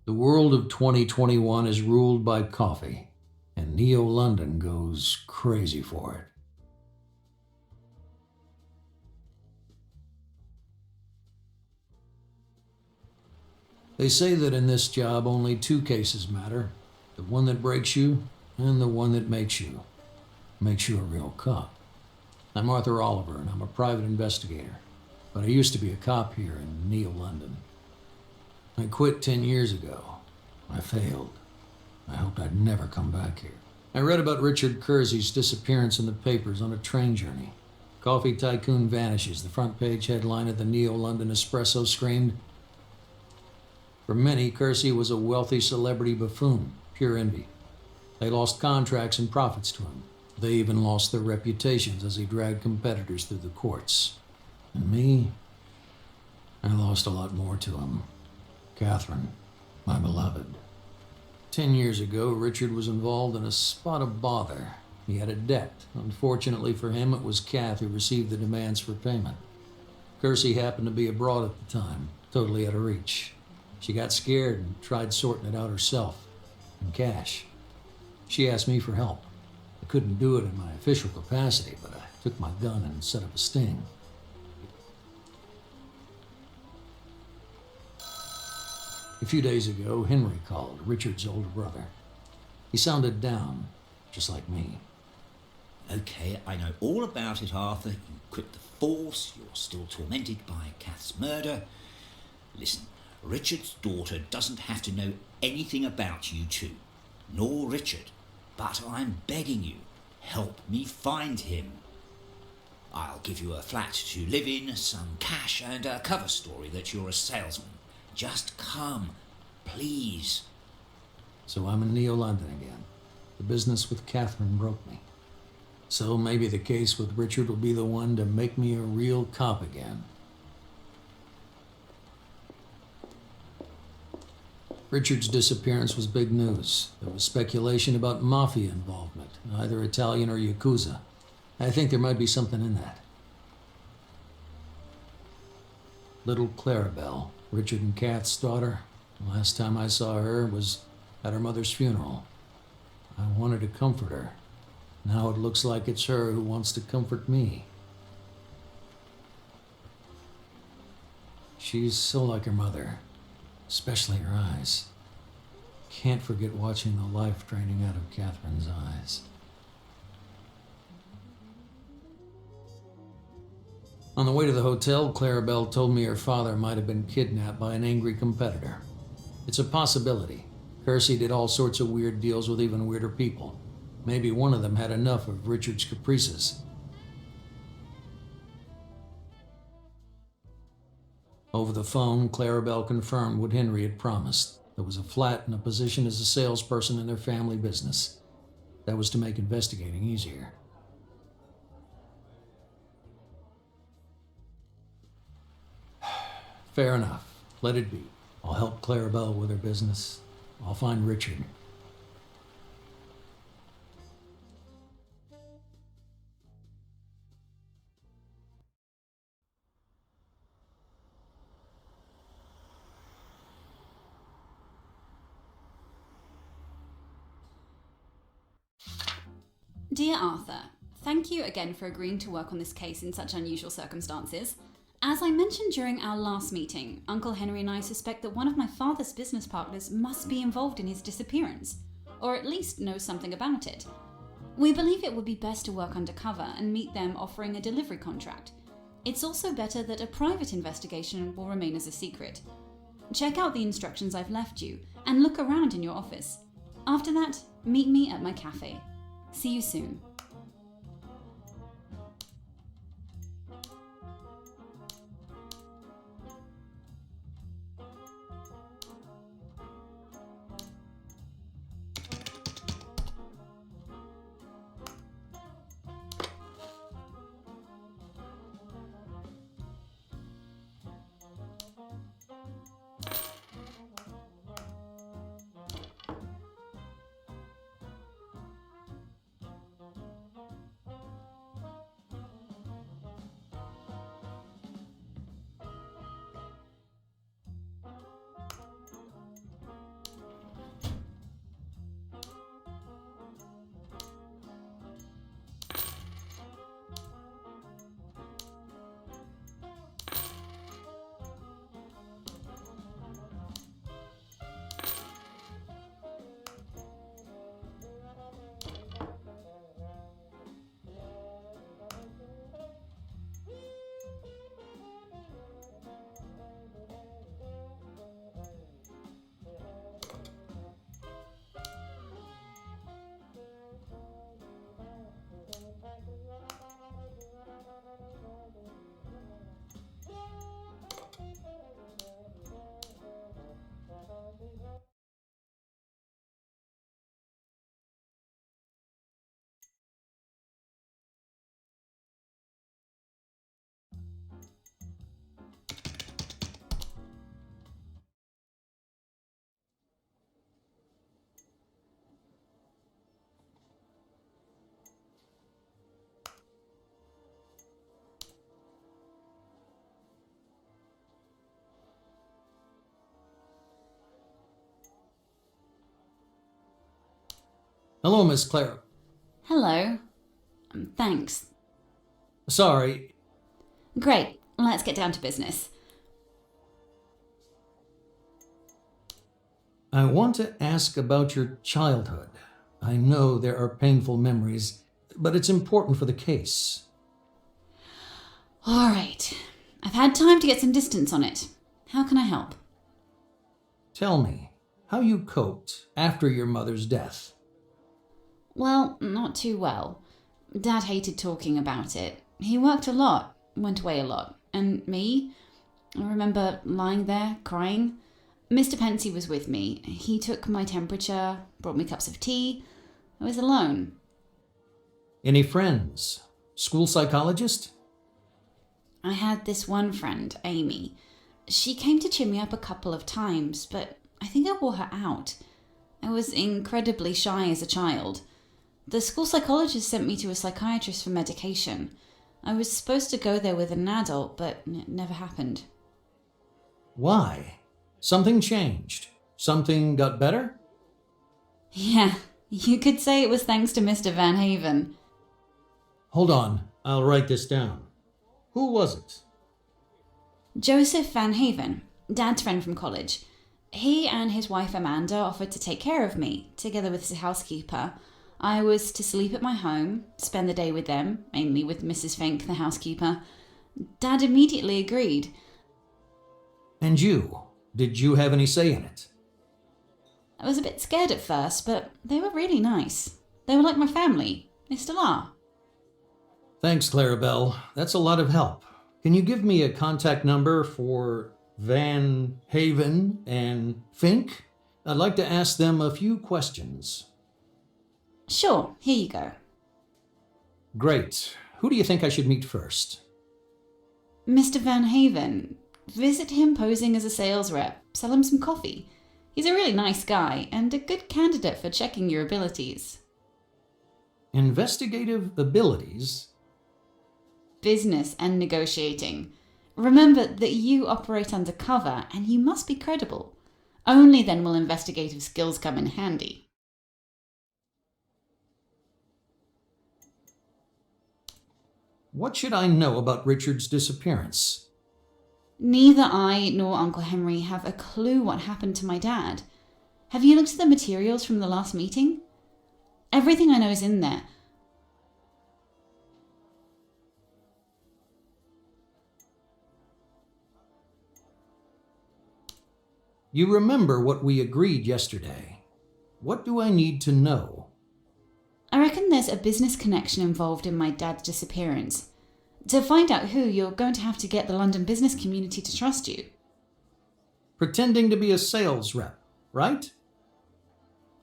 The world of 2021 is ruled by coffee, and Neo-London goes crazy for it. They say that in this job only two cases matter, the one that breaks you and the one that makes you a real cop. I'm Arthur Oliver, and I'm a private investigator, but I used to be a cop here in Neo-London. I quit 10 years ago. I failed. I hoped I'd never come back here. I read about Richard Kersey's disappearance in the papers on a train journey. Coffee tycoon vanishes, the front page headline of the Neo-London Espresso screamed. For many, Kersey was a wealthy celebrity buffoon, pure envy. They lost contracts and profits to him. They even lost their reputations as he dragged competitors through the courts. And me, I lost a lot more to him. Catherine, my beloved. 10 years ago, Richard was involved in a spot of bother. He had a debt. Unfortunately for him, it was Kath who received the demands for payment. Kersey happened to be abroad at the time, totally out of reach. She got scared and tried sorting it out herself, in cash. She asked me for help. I couldn't do it in my official capacity, but I took my gun and set up a sting. A few days ago, Henry called, Richard's older brother. He sounded down, just like me. Okay, I know all about it, Arthur. You quit the force, you're still tormented by Kath's murder. Listen, Richard's daughter doesn't have to know anything about you two, nor Richard. But I'm begging you, help me find him. I'll give you a flat to live in, some cash, and a cover story that you're a salesman. Just come, please. So I'm in Neo-London again. The business with Catherine broke me. So maybe the case with Richard will be the one to make me a real cop again. Richard's disappearance was big news. There was speculation about mafia involvement, either Italian or Yakuza. I think there might be something in that. Little Clarabel, Richard and Kath's daughter. The last time I saw her was at her mother's funeral. I wanted to comfort her. Now it looks like it's her who wants to comfort me. She's so like her mother, especially her eyes. Can't forget watching the life draining out of Catherine's eyes. On the way to the hotel, Clarabel told me her father might have been kidnapped by an angry competitor. It's a possibility. Kersey did all sorts of weird deals with even weirder people. Maybe one of them had enough of Richard's caprices. Over the phone, Clarabel confirmed what Henry had promised. There was a flat and a position as a salesperson in their family business. That was to make investigating easier. Fair enough. Let it be. I'll help Clarabel with her business. I'll find Richard. Dear Arthur, thank you again for agreeing to work on this case in such unusual circumstances. As I mentioned during our last meeting, Uncle Henry and I suspect that one of my father's business partners must be involved in his disappearance, or at least knows something about it. We believe it would be best to work undercover and meet them offering a delivery contract. It's also better that a private investigation will remain as a secret. Check out the instructions I've left you and look around in your office. After that, meet me at my cafe. See you soon. Hello, Miss Clara. Hello. Thanks. Sorry. Great. Let's get down to business. I want to ask about your childhood. I know there are painful memories, but it's important for the case. All right. I've had time to get some distance on it. How can I help? Tell me how you coped after your mother's death. Well, not too well. Dad hated talking about it. He worked a lot, went away a lot. And me? I remember lying there, crying. Mr. Pensy was with me. He took my temperature, brought me cups of tea. I was alone. Any friends? School psychologist? I had this one friend, Amy. She came to cheer me up a couple of times, but I think I wore her out. I was incredibly shy as a child. The school psychologist sent me to a psychiatrist for medication. I was supposed to go there with an adult, but it never happened. Why? Something changed. Something got better? Yeah, you could say it was thanks to Mr. Van Haven. Hold on, I'll write this down. Who was it? Joseph Van Haven, Dad's friend from college. He and his wife Amanda offered to take care of me, together with his housekeeper. I was to sleep at my home, spend the day with them, mainly with Mrs. Fink, the housekeeper. Dad immediately agreed. And you? Did you have any say in it? I was a bit scared at first, but they were really nice. They were like my family. They still are. Thanks, Clarabel. That's a lot of help. Can you give me a contact number for Van Haven and Fink? I'd like to ask them a few questions. Sure, here you go. Great. Who do you think I should meet first? Mr. Van Haven. Visit him posing as a sales rep. Sell him some coffee. He's a really nice guy and a good candidate for checking your abilities. Investigative abilities? Business and negotiating. Remember that you operate undercover and you must be credible. Only then will investigative skills come in handy. What should I know about Richard's disappearance? Neither I nor Uncle Henry have a clue what happened to my dad. Have you looked at the materials from the last meeting? Everything I know is in there. You remember what we agreed yesterday. What do I need to know? I reckon there's a business connection involved in my dad's disappearance. To find out who, you're going to have to get the London business community to trust you. Pretending to be a sales rep, right?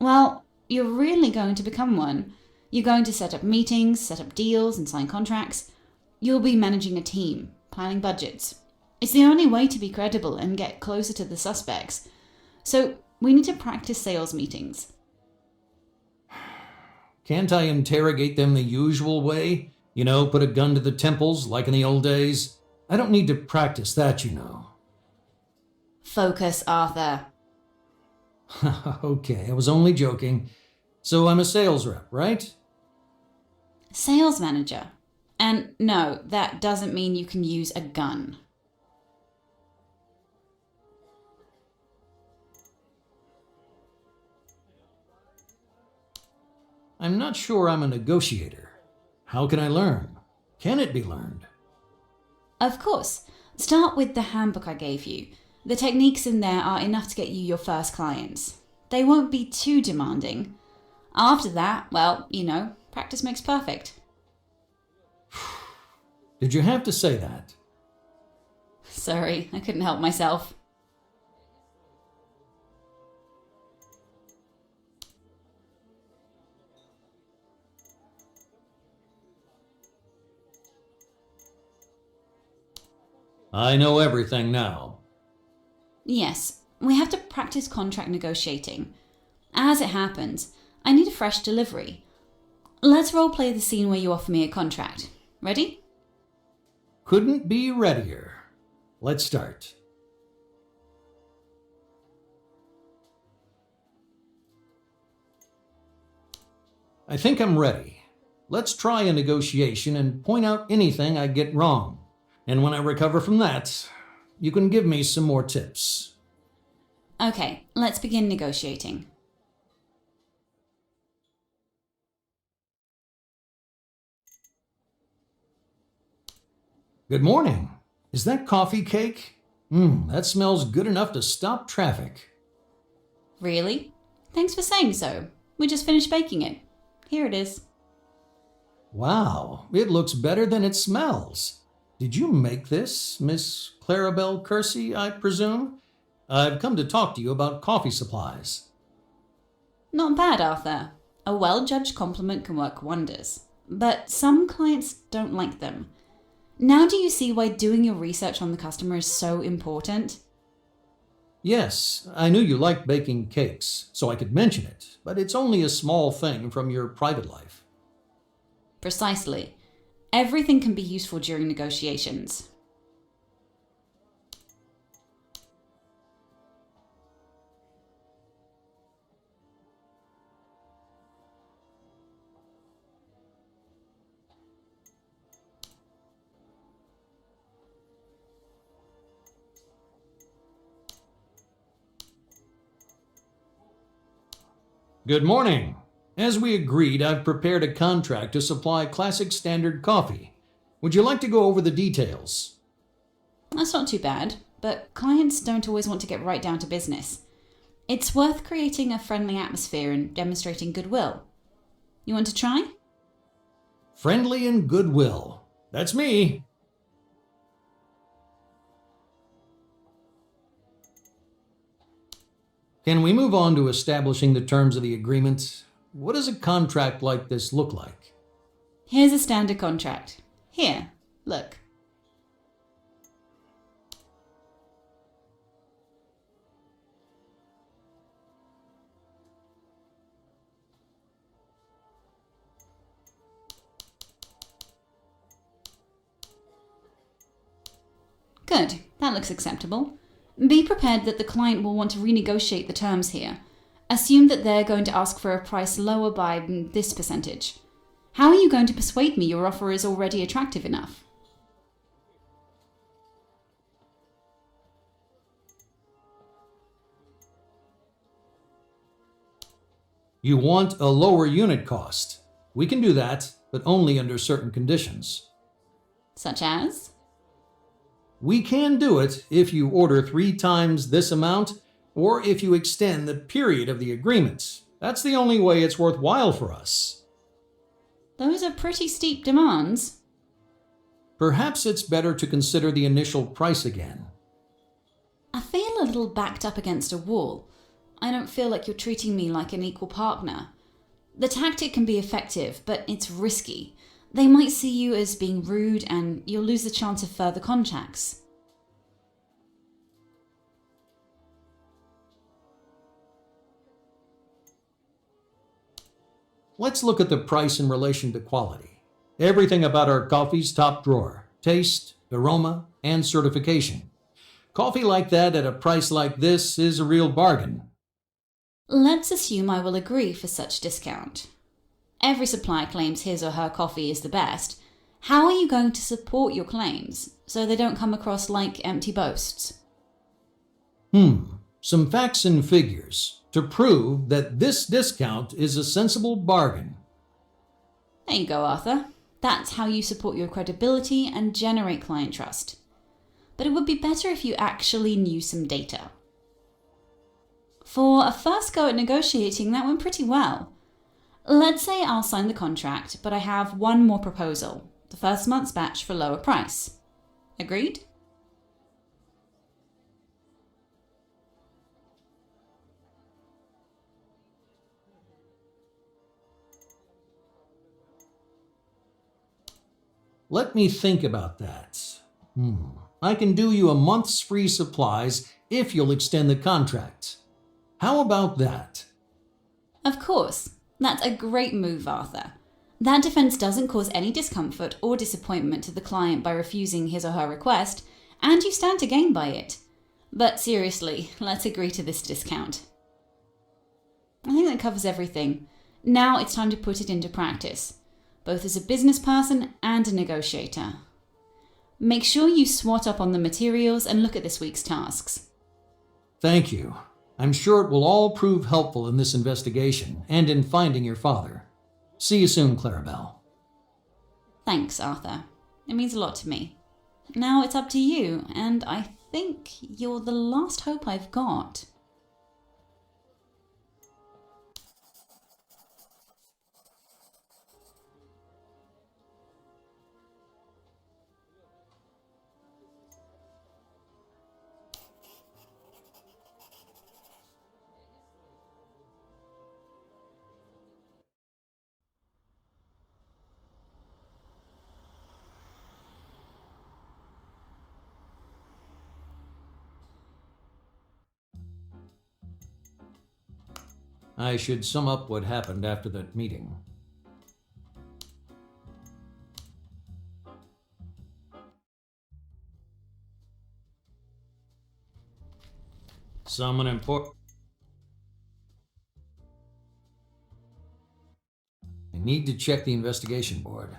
Well, you're really going to become one. You're going to set up meetings, set up deals, and sign contracts. You'll be managing a team, planning budgets. It's the only way to be credible and get closer to the suspects. So we need to practice sales meetings. Can't I interrogate them the usual way? You know, put a gun to the temples like in the old days? I don't need to practice that, you know. Focus, Arthur. Okay, I was only joking. So I'm a sales rep, right? Sales manager. And no, that doesn't mean you can use a gun. I'm not sure I'm a negotiator. How can I learn? Can it be learned? Of course. Start with the handbook I gave you. The techniques in there are enough to get you your first clients. They won't be too demanding. After that, well, you know, practice makes perfect. Did you have to say that? Sorry, I couldn't help myself. I know everything now. Yes, we have to practice contract negotiating. As it happens, I need a fresh delivery. Let's roleplay the scene where you offer me a contract. Ready? Couldn't be readier. Let's start. I think I'm ready. Let's try a negotiation and point out anything I get wrong. And when I recover from that, you can give me some more tips. Okay, let's begin negotiating. Good morning. Is that coffee cake? That smells good enough to stop traffic. Really? Thanks for saying so. We just finished baking it. Here it is. Wow, it looks better than it smells. Did you make this, Miss Clarabel Kersey, I presume? I've come to talk to you about coffee supplies. Not bad, Arthur. A well-judged compliment can work wonders. But some clients don't like them. Now do you see why doing your research on the customer is so important? Yes, I knew you liked baking cakes, so I could mention it, but it's only a small thing from your private life. Precisely. Everything can be useful during negotiations. Good morning. As we agreed, I've prepared a contract to supply classic standard coffee. Would you like to go over the details? That's not too bad, but clients don't always want to get right down to business. It's worth creating a friendly atmosphere and demonstrating goodwill. You want to try? Friendly and goodwill. That's me. Can we move on to establishing the terms of the agreement? What does a contract like this look like? Here's a standard contract. Here, look. Good, that looks acceptable. Be prepared that the client will want to renegotiate the terms here. Assume that they're going to ask for a price lower by this percentage. How are you going to persuade me your offer is already attractive enough? You want a lower unit cost. We can do that, but only under certain conditions. Such as? We can do it if you order 3 times this amount, or if you extend the period of the agreement. That's the only way it's worthwhile for us. Those are pretty steep demands. Perhaps it's better to consider the initial price again. I feel a little backed up against a wall. I don't feel like you're treating me like an equal partner. The tactic can be effective, but it's risky. They might see you as being rude and you'll lose the chance of further contacts. Let's look at the price in relation to quality. Everything about our coffee's top drawer: taste, aroma, and certification. Coffee like that at a price like this is a real bargain. Let's assume I will agree for such discount. Every supplier claims his or her coffee is the best. How are you going to support your claims so they don't come across like empty boasts? Some facts and figures to prove that this discount is a sensible bargain. There you go, Arthur. That's how you support your credibility and generate client trust. But it would be better if you actually knew some data. For a first go at negotiating, that went pretty well. Let's say I'll sign the contract, but I have one more proposal. The first month's batch for lower price. Agreed? Let me think about that. I can do you a month's free supplies if you'll extend the contract. How about that? Of course. That's a great move, Arthur. That defense doesn't cause any discomfort or disappointment to the client by refusing his or her request, and you stand to gain by it. But seriously, let's agree to this discount. I think that covers everything. Now it's time to put it into practice, both as a business person and a negotiator. Make sure you swat up on the materials and look at this week's tasks. Thank you. I'm sure it will all prove helpful in this investigation and in finding your father. See you soon, Clarabel. Thanks, Arthur. It means a lot to me. Now it's up to you, and I think you're the last hope I've got. I should sum up what happened after that meeting. Someone important. I need to check the investigation board.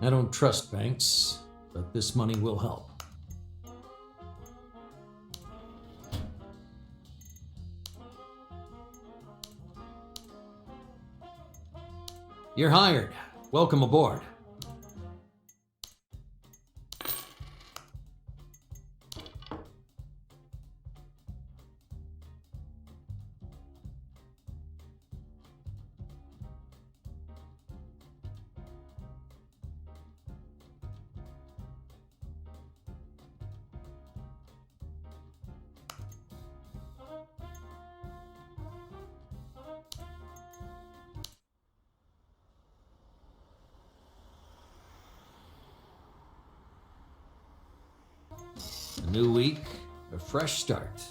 I don't trust banks, but this money will help. You're hired. Welcome aboard. A new week, a fresh start.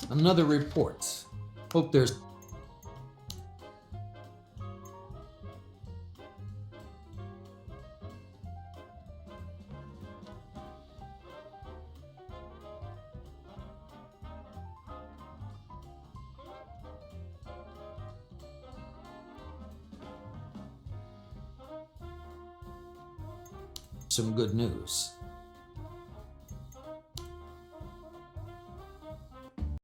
Another report. Hope there's some good news.